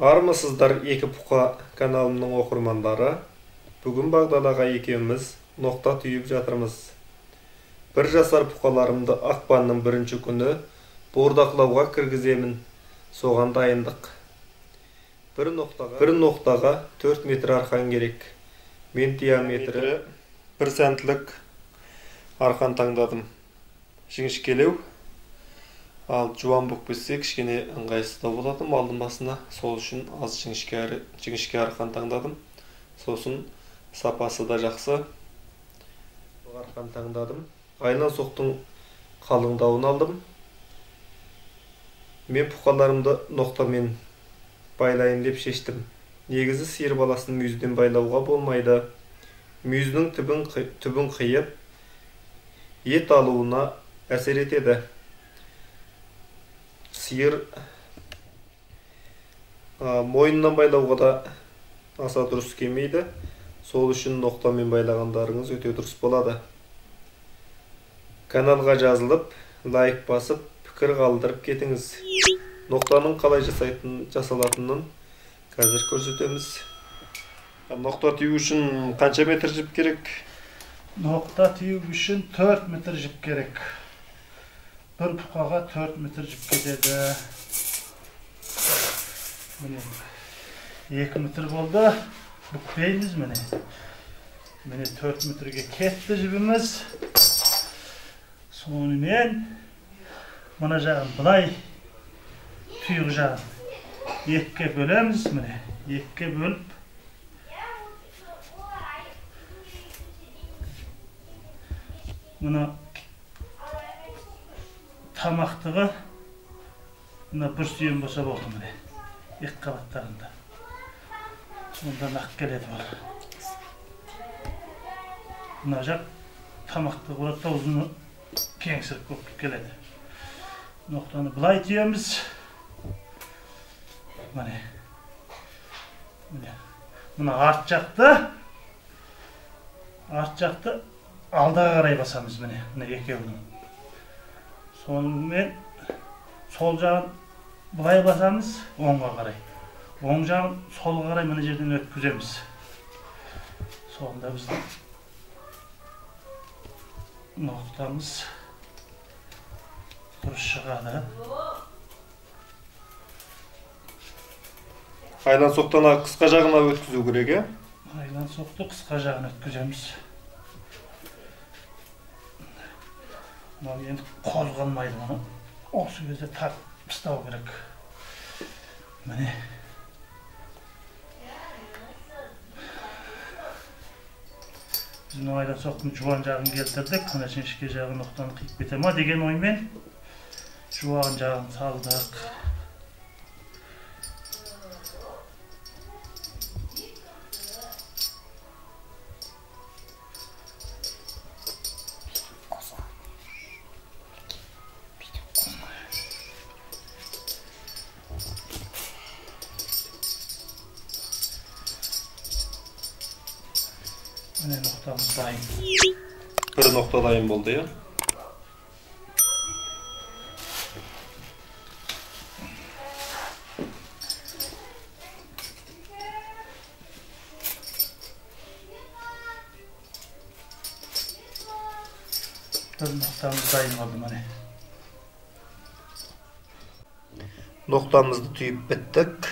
Армысыздар екі бұқа каналымның оқырмандары. Бүгін Бағданаға екеуміз ноқта түйіп жатырмыз. Бір жасар бұқаларымды ақпанның 1-ші күні бордақлауға кіргіземін. Соған дайындық. Бір ноқтаға 4 метр арқан керек. Мен диаметрі 1 сантілік арқан таңдадым. Жіңішкелеу. Ал жуан болып кетсе кішкене ыңғайсыздау болатын алдын басына. Сол үшін аз жіңішке арқан таңдадым. Сосын сапасы да жақсы. Арқан таңдадым. Айлан соқтың қалыңдауын алдым. Мен бұқаларымды ноқтамен байлайын деп шештім. Негізі сиыр баласын мүйізден байлауға болмайды. Мүйіздің түбін қиып, ет алуына әсер етеді. Сиыр мойнынан байлауға да аса дұрыс келмейді. Сол үшін ноқтамен байлағандарыңыз өте дұрыс болады. Каналға жазылып, лайк басып, пікір қалдырып кетіңіз. Ноқтаның қалай жасалатынын қазір көрсетеміз. Ноқта тию үшін қанша метр жіп керек? Ноқта тию үшін 4 метр жіп керек. Bir бұқаға 4 метр жіп кетеді. Міне 2 метр болды. Бүкпейміз міне. Міне 4 метрге кетті жібіміз. Сонымен мына жағын бұлай түйір жағын 2-ке бөлеміз міне. 2-ке бөліп мына тамақтығы мына бір сүйен болса болды міне. 2 қабаттарында. Сондан ақ келеді бұл. Мына жақ тамақтығы бұратта ұзыны кеңсіріп көп келеді. Ноқтаны бұлай түйеміз. Міне. Мына арт жақты алдаға қарай басамыз міне. Мына екеуінің. Сонымен сол жағын бұлай басамыз, оңға қарай. Оң жағын солға қарай мына жерден өткіземіз. Сонда біздің ноқтамыз дұрыс шығады. Айлан соқтан қысқа жағына өткізу керек, Айлан соқты қысқа жағына өткіземіз. Енді қозғалмайды мұны. Осы кезде тартып ұстау керек. Міне. Біз айлан соқтың жуан жағын келтірдік. Мына жіңішке жағын ноқтаны қиып кете ма деген оймен жуан жағын салдық. Mine ноқтамыз дайын. Бір ноқта дайын болды, Бір ноқтамыз дайын болды міне. Ноқтамызды түйіп біттік.